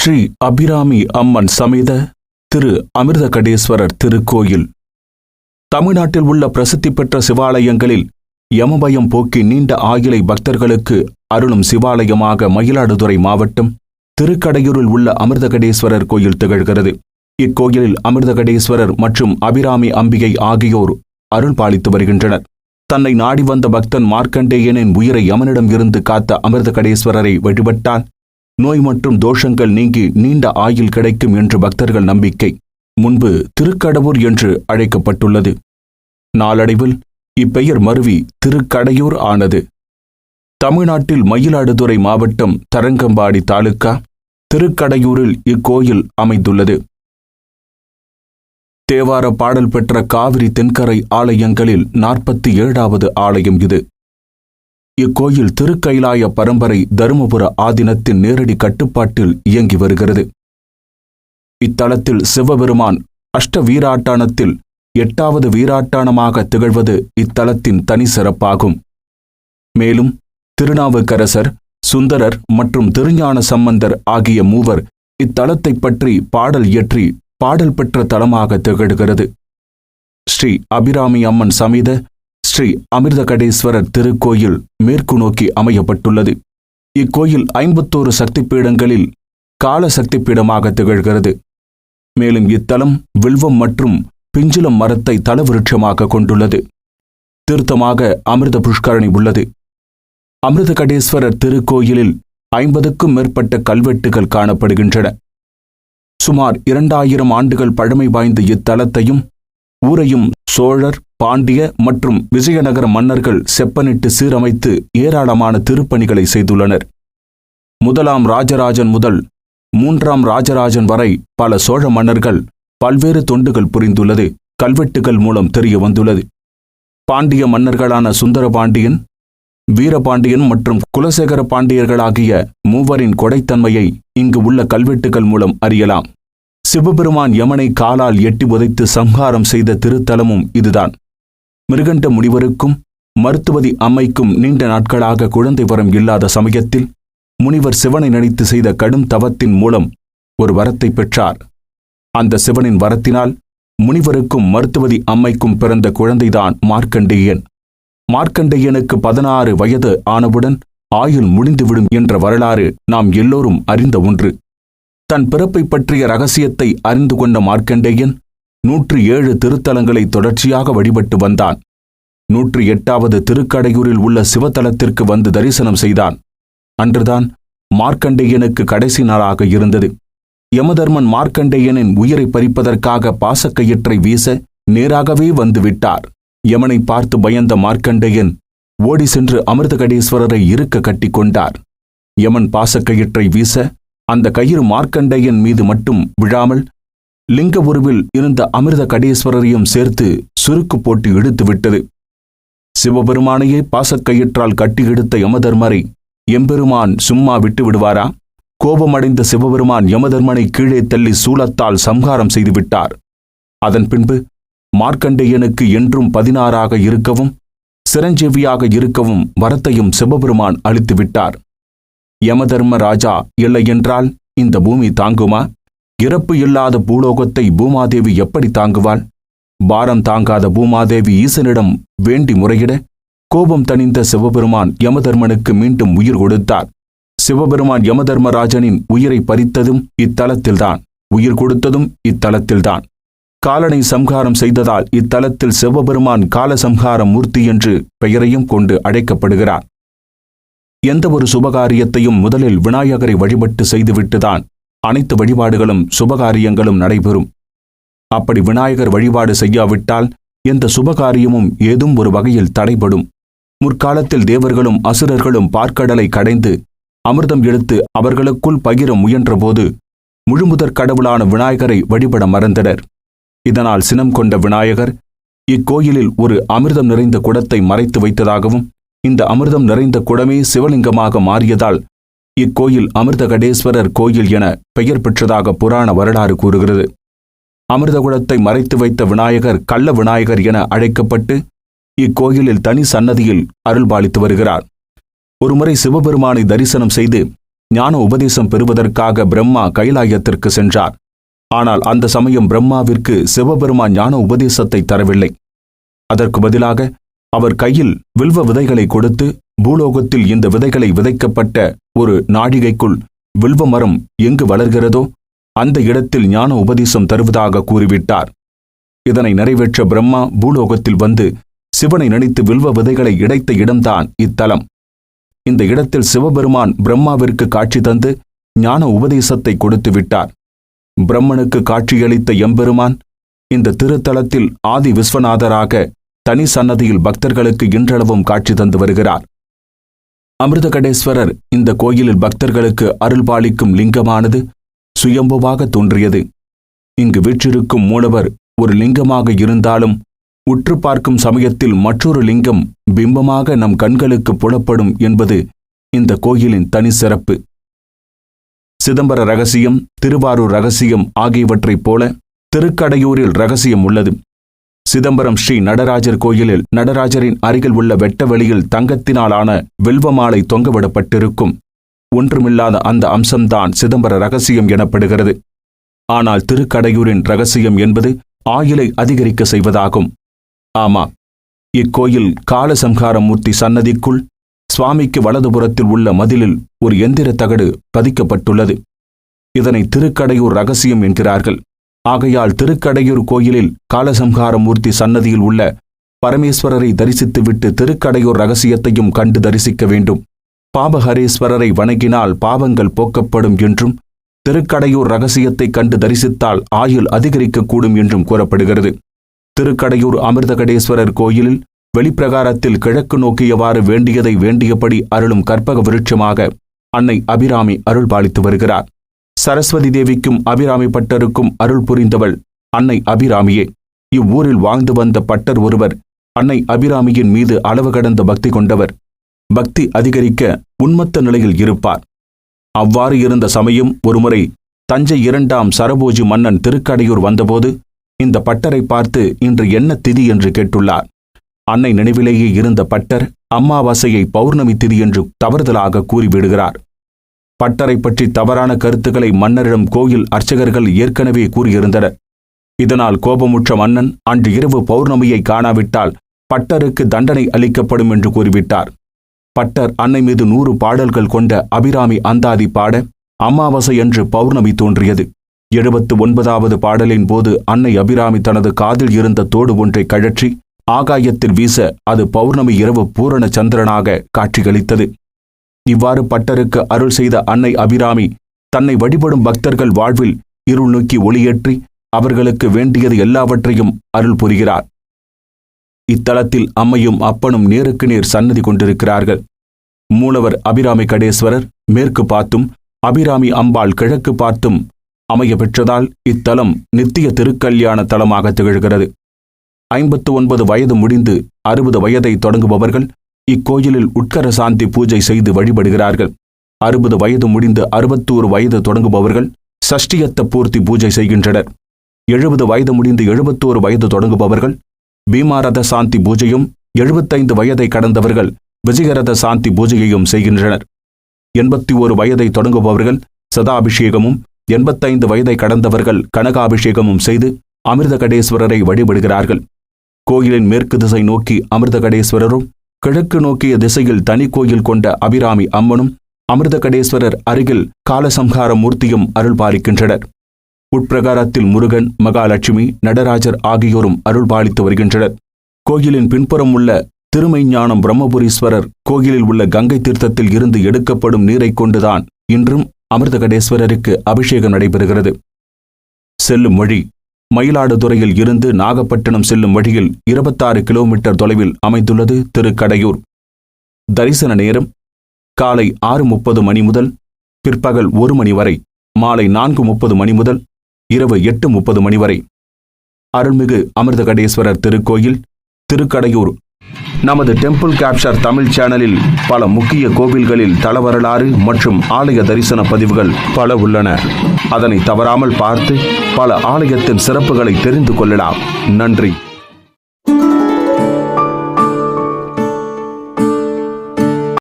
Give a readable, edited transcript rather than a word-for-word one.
ஸ்ரீ அபிராமி அம்மன் சமேத திரு அமிர்தகடேஸ்வரர் திருக்கோயில் தமிழ்நாட்டில் உள்ள பிரசித்தி பெற்ற சிவாலயங்களில் யமபயம் போக்கி நீண்ட ஆயுளை பக்தர்களுக்கு அருளும் சிவாலயமாக மயிலாடுதுறை மாவட்டம் திருக்கடையூரில் உள்ள அமிர்தகடேஸ்வரர் கோயில் திகழ்கிறது. இக்கோயிலில் அமிர்தகடேஸ்வரர் மற்றும் அபிராமி அம்பிகை ஆகியோர் அருள் பாலித்து வருகின்றனர். தன்னை நாடி வந்த பக்தன் மார்க்கண்டேயனின் உயிரை யமனிடம் இருந்து காத்த அமிர்தகடேஸ்வரரை வழிபட்டால் நோய் மற்றும் தோஷங்கள் நீங்கி நீண்ட ஆயுள் கிடைக்கும் என்று பக்தர்கள் நம்பிக்கை. முன்பு திருக்கடவூர் என்று அழைக்கப்பட்டுள்ளது. நாளடைவில் இப்பெயர் மருவி திருக்கடையூர் ஆனது. தமிழ்நாட்டில் மயிலாடுதுறை மாவட்டம் தரங்கம்பாடி தாலுகா திருக்கடையூரில் இக்கோயில் அமைந்துள்ளது. தேவார பாடல் பெற்ற காவிரி தென்கரை ஆலயங்களில் 47வது ஆலயம் இது. இக்கோயில் திருக்கைலாய பரம்பரை தருமபுர ஆதீனத்தின் நேரடி கட்டுப்பாட்டில் இயங்கி வருகிறது. இத்தலத்தில் சிவபெருமான் அஷ்ட வீராட்டானத்தில் 8வது வீராட்டானமாக திகழ்வது இத்தலத்தின் தனி சிறப்பாகும். மேலும் திருநாவுக்கரசர், சுந்தரர் மற்றும் திருஞான சம்பந்தர் ஆகிய மூவர் இத்தலத்தை பற்றி பாடல் இயற்றி பாடல் பெற்ற தலமாக திகழ்கிறது. ஸ்ரீ அபிராமி அம்மன் சமேத ஸ்ரீ அமிர்தகடேஸ்வரர் திருக்கோயில் மேற்கு நோக்கி அமையப்பட்டுள்ளது. இக்கோயில் 51 சக்தி பீடங்களில் கால சக்தி பீடமாக திகழ்கிறது. மேலும் இத்தலம் வில்வம் மற்றும் பிஞ்சிலம் மரத்தை தலவிருட்சமாக கொண்டுள்ளது. தீர்த்தமாக அமிர்த புஷ்கரணி உள்ளது. அமிர்தகடேஸ்வரர் திருக்கோயிலில் 50க்கும் மேற்பட்ட கல்வெட்டுகள் காணப்படுகின்றன. சுமார் 2000 ஆண்டுகள் பழமை வாய்ந்த இத்தலத்தையும் ஊரையும் சோழர், பாண்டிய மற்றும் விஜயநகர மன்னர்கள் செப்பனிட்டு சீரமைத்து ஏராளமான திருப்பணிகளை செய்துள்ளனர். 1ஆம் ராஜராஜன் முதல் 3ஆம் ராஜராஜன் வரை பல சோழ மன்னர்கள் பல்வேறு தொண்டுகள் புரிந்துள்ளது கல்வெட்டுகள் மூலம் தெரிய வந்துள்ளது. பாண்டிய மன்னர்களான சுந்தரபாண்டியன், வீரபாண்டியன் மற்றும் குலசேகர பாண்டியர்களாகிய மூவரின் கொடைத்தன்மையை இங்கு உள்ள கல்வெட்டுகள் மூலம் அறியலாம். சிவபெருமான் யமனை காலால் எட்டி உதைத்து சம்ஹாரம் செய்த திருத்தலமும் இதுதான். மிருகண்ட முனிவருக்கும் மருத்துவதி அம்மைக்கும் நீண்ட நாட்களாக குழந்தை வரம் இல்லாத சமயத்தில் முனிவர் சிவனை நினைத்து செய்த கடும் தவத்தின் மூலம் ஒரு வரத்தை பெற்றார். அந்த சிவனின் வரத்தினால் முனிவருக்கும் மருத்துவதி அம்மைக்கும் பிறந்த குழந்தைதான் மார்க்கண்டேயன். மார்க்கண்டேயனுக்கு 16 வயது ஆனவுடன் ஆயுள் முடிந்துவிடும் என்ற வரலாறு நாம் எல்லோரும் அறிந்த ஒன்று. தன் பிறப்பை பற்றிய ரகசியத்தை அறிந்து கொண்ட மார்க்கண்டேயன் 107 திருத்தலங்களை தொடர்ச்சியாக வழிபட்டு வந்தான். 108வது திருக்கடையூரில் உள்ள சிவத்தலத்திற்கு வந்து தரிசனம் செய்தான். அன்றுதான் மார்க்கண்டேயனுக்கு கடைசி நாளாக இருந்தது. யமதர்மன் மார்க்கண்டேயனின் உயிரை பறிப்பதற்காக பாசக்கயிற்றை வீச நேராகவே வந்து விட்டார். யமனை பார்த்து பயந்த மார்க்கண்டேயன் ஓடி சென்று அமிர்தகடேஸ்வரரை இருக்க கட்டி கொண்டார். யமன் பாசக்கயிற்றை வீச அந்த கயிறு மார்க்கண்டேயன் மீது மட்டும் விழாமல் லிங்க உருவில் இருந்த அமிர்தகடேஸ்வரரையும் சேர்த்து சுருக்கு போட்டு இழுத்து விட்டது. சிவபெருமானையே பாசக்கயிற்றால் கட்டி இழுத்த யமதர்மரை எம்பெருமான் சும்மா விட்டு விடுவாரா? கோபமடைந்த சிவபெருமான் யமதர்மனை கீழே தள்ளி சூலத்தால் சம்ஹாரம் செய்துவிட்டார். அதன் பின்பு மார்க்கண்டேயனுக்கு என்றும் 16ஆக இருக்கவும் சிரஞ்சீவியாக இருக்கவும் வரத்தையும் சிவபெருமான் அளித்து விட்டார். யமதர்ம ராஜா இல்லையென்றால் இந்த பூமி தாங்குமா? இறப்பு இல்லாத பூலோகத்தை பூமாதேவி எப்படி தாங்குவாள்? பாரம் தாங்காத பூமாதேவி ஈசனிடம் வேண்டி முறையிட கோபம் தணிந்த சிவபெருமான் யமதர்மனுக்கு மீண்டும் உயிர் கொடுத்தார். சிவபெருமான் யமதர்மராஜனின் உயிரை பறித்ததும் இத்தலத்தில்தான், உயிர் கொடுத்ததும் இத்தலத்தில்தான். காலனை சம்ஹாரம் செய்ததால் இத்தலத்தில் சிவபெருமான் காலசம்ஹார மூர்த்தி என்று பெயரையும் கொண்டு அழைக்கப்படுகிறார். எந்த ஒரு சுபகாரியத்தையும் முதலில் விநாயகரை வழிபட்டு செய்துவிட்டுதான் அனைத்து வழிபாடுகளும் சுபகாரியங்களும் நடைபெறும். அப்படி விநாயகர் வழிபாடு செய்யாவிட்டால் எந்த சுபகாரியமும் ஏதும் ஒரு வகையில் தடைபடும். முற்காலத்தில் தேவர்களும் அசுரர்களும் பார்க்கடலை கடைந்து அமிர்தம் எடுத்து அவர்களுக்குள் பகிர முயன்றபோது முழுமுதற் கடவுளான விநாயகரை வழிபட மறந்தனர். இதனால் சினம் கொண்ட விநாயகர் இக்கோயிலில் ஒரு அமிர்தம் நிறைந்த குடத்தை மறைத்து வைத்ததாகவும் இந்த அமிர்தம் நிறைந்த குடமே சிவலிங்கமாக மாறியதால் இக்கோயில் அமிர்தகடேஸ்வரர் கோயில் என பெயர் பெற்றதாக புராண வரலாறு கூறுகிறது. அமிர்த குடத்தை மறைத்து வைத்த விநாயகர் கள்ள விநாயகர் என அழைக்கப்பட்டு இக்கோயிலில் தனி சன்னதியில் அருள்பாலித்து வருகிறார். ஒருமுறை சிவபெருமானை தரிசனம் செய்து ஞான உபதேசம் பெறுவதற்காக பிரம்மா கைலாயத்திற்கு சென்றார். ஆனால் அந்த சமயம் பிரம்மாவிற்கு சிவபெருமான் ஞான உபதேசத்தை தரவில்லை. அதற்கு பதிலாக அவர் கையில் வில்வ விதைகளை கொடுத்து, பூலோகத்தில் இந்த விதைகளை விதைக்கப்பட்ட ஒரு நாழிகைக்குள் வில்வ மரம் எங்கு வளர்கிறதோ அந்த இடத்தில் ஞான உபதேசம் தருவதாக கூறிவிட்டார். இதனை நிறைவேற்ற பிரம்மா பூலோகத்தில் வந்து சிவனை நினைத்து வில்வ விதைகளை இடைத்த இடம்தான் இத்தலம். இந்த இடத்தில் சிவபெருமான் பிரம்மாவிற்கு காட்சி தந்து ஞான உபதேசத்தை கொடுத்து விட்டார். பிரம்மனுக்கு காட்சியளித்த எம்பெருமான் இந்த திருத்தலத்தில் ஆதி விஸ்வநாதராக தனி சன்னதியில் பக்தர்களுக்கு இன்றளவும் காட்சி தந்து வருகிறார். அமிர்தகடேஸ்வரர் இந்த கோயிலில் பக்தர்களுக்கு அருள்பாலிக்கும் லிங்கமானது சுயம்புவாக தோன்றியது. இங்கு வீற்றிருக்கும் மூலவர் ஒரு லிங்கமாக இருந்தாலும் உற்று பார்க்கும் சமயத்தில் மற்றொரு லிங்கம் பிம்பமாக நம் கண்களுக்கு புலப்படும் என்பது இந்த கோயிலின் தனி சிறப்பு. சிதம்பர ரகசியம், திருவாரூர் ரகசியம் ஆகியவற்றைப் போல திருக்கடையூரில் ரகசியம் உள்ளது. சிதம்பரம் ஸ்ரீ நடராஜர் கோயிலில் நடராஜரின் அருகில் உள்ள வெட்ட வெளியில் தங்கத்தினாலான வெல்வமாலை தொங்கவிடப்பட்டிருக்கும். ஒன்றுமில்லாத அந்த அம்சம்தான் சிதம்பர ரகசியம் எனப்படுகிறது. ஆனால் திருக்கடையூரின் ரகசியம் என்பது ஆயுளை அதிகரிக்க செய்வதாகும். ஆமாம், இக்கோயில் காலசம்ஹாரமூர்த்தி சன்னதிக்குள் சுவாமிக்கு வலதுபுறத்தில் உள்ள மதிலில் ஒரு எந்திர தகடு பதிக்கப்பட்டுள்ளது. இதனை திருக்கடையூர் ரகசியம் என்கிறார்கள். ஆகையால் திருக்கடையூர் கோயிலில் காலசம்ஹாரமூர்த்தி சன்னதியில் உள்ள பரமேஸ்வரரை தரிசித்துவிட்டு திருக்கடையூர் ரகசியத்தையும் கண்டு தரிசிக்க வேண்டும். பாபஹரேஸ்வரரை வணங்கினால் பாவங்கள் போக்கப்படும் என்றும், திருக்கடையூர் ரகசியத்தை கண்டு தரிசித்தால் ஆயுள் அதிகரிக்கக்கூடும் என்றும் கூறப்படுகிறது. திருக்கடையூர் அமிர்தகடேஸ்வரர் கோயிலில் வெளிப்பிரகாரத்தில் கிழக்கு நோக்கியவாறு வேண்டியதை வேண்டியபடி அருளும் கற்பக விருட்சமாக அன்னை அபிராமி அருள் பாலித்து வருகிறார். சரஸ்வதி தேவிக்கும் அபிராமி பட்டருக்கும் அருள் புரிந்தவள் அன்னை அபிராமியே. இவ்வூரில் வாழ்ந்து வந்த பட்டர் ஒருவர் அன்னை அபிராமியின் மீது அளவு கடந்த பக்தி கொண்டவர். பக்தி அதிகரிக்க உன்மத்த நிலையில் இருப்பார். அவ்வாறு இருந்த சமயம் ஒருமுறை தஞ்சை 2ஆம் சரபோஜி மன்னன் திருக்கடையூர் வந்தபோது இந்த பட்டரை பார்த்து இன்று என்ன திதி என்று கேட்டுள்ளார். அன்னை நினைவிலேயே இருந்த பட்டர் அமாவாசையை பௌர்ணமி திதி என்று தவறுதலாக கூறிவிடுகிறார். பட்டரை பற்றி தவறான கருத்துக்களை மன்னரிடம் கோயில் அர்ச்சகர்கள் ஏற்கனவே கூறியிருந்தனர். இதனால் கோபமுற்ற மன்னன் அன்று இரவு பௌர்ணமியை காணாவிட்டால் பட்டருக்கு தண்டனை அளிக்கப்படும் என்று கூறிவிட்டார். பட்டர் அன்னை மீது 100 பாடல்கள் கொண்ட அபிராமி அந்தாதி பாட அமாவாசை அன்று பௌர்ணமி தோன்றியது. 79வது பாடலின் போது அன்னை அபிராமி தனது காதில் இருந்த தோடு ஒன்றை கழற்றி ஆகாயத்தில் வீச அது பௌர்ணமி இரவு பூரண சந்திரனாக காட்சியளித்தது. இவ்வாறு பட்டருக்கு அருள் செய்த அன்னை அபிராமி தன்னை வழிபடும் பக்தர்கள் வாழ்வில் இருள் நோக்கி ஒளியேற்றி அவர்களுக்கு வேண்டியது எல்லாவற்றையும் அருள் புரிகிறார். இத்தலத்தில் அம்மையும் அப்பனும் நேருக்கு நேர் சன்னதி கொண்டிருக்கிறார்கள். மூலவர் அபிராமி கடேஸ்வரர் மேற்கு பார்த்தும் அபிராமி அம்பாள் கிழக்கு பார்த்தும் அமைய பெற்றதால் இத்தலம் நித்திய திருக்கல்யாண தலமாக திகழ்கிறது. 59 வயது முடிந்து 60 வயதை தொடங்குபவர்கள் இக்கோயிலில் உட்கர சாந்தி பூஜை செய்து வழிபடுகிறார்கள். 60 வயது முடிந்து 61 வயது தொடங்குபவர்கள் சஷ்டியத்த பூர்த்தி பூஜை செய்கின்றனர். 70 வயது முடிந்து 71 வயது தொடங்குபவர்கள் பீமாரத சாந்தி பூஜையும், 75 வயதை கடந்தவர்கள் விஜயரத சாந்தி பூஜையையும் செய்கின்றனர். 81 வயதை தொடங்குபவர்கள் சதாபிஷேகமும், 85 வயதை கடந்தவர்கள் கனகாபிஷேகமும் செய்து அமிர்தகடேஸ்வரரை வழிபடுகிறார்கள். கோயிலின் மேற்கு திசை நோக்கி அமிர்தகடேஸ்வரரும், கிழக்கு நோக்கிய திசையில் தனி கோயில் கொண்ட அபிராமி அம்மனும், அமிர்தகடேஸ்வரர் அருகில் காலசம்ஹார மூர்த்தியும் அருள் பாலிக்கின்றனர். உட்பிரகாரத்தில் முருகன், மகாலட்சுமி, நடராஜர் ஆகியோரும் அருள் பாலித்து வருகின்றனர். கோயிலின் பின்புறம் உள்ள திருமைஞானம் பிரம்மபுரீஸ்வரர் கோயிலில் உள்ள கங்கை தீர்த்தத்தில் இருந்து எடுக்கப்படும் நீரை கொண்டுதான் இன்றும் அமிர்தகடேஸ்வரருக்கு அபிஷேகம் நடைபெறுகிறது. செல்லும் வழி மயிலாடுதுறையில் இருந்து நாகப்பட்டினம் செல்லும் வழியில் 26 கிலோமீட்டர் தொலைவில் அமைந்துள்ளது திருக்கடையூர். தரிசன நேரம் காலை 6:30 மணி முதல் பிற்பகல் 1 மணி வரை, மாலை 4:30 மணி முதல் இரவு 8:30 மணி வரை. அருள்மிகு அமிர்தகடேஸ்வரர் திருக்கோயில், திருக்கடையூர். நமது டெம்பிள் கேப்சர் தமிழ் சேனலில் பல முக்கிய கோவில்களில் தலவரலாறு மற்றும் ஆலய தரிசன பதிவுகள் பல உள்ளன. அதனை தவறாமல் பார்த்து பல ஆலயத்தின் சிறப்புகளை தெரிந்து கொள்ளலாம். நன்றி.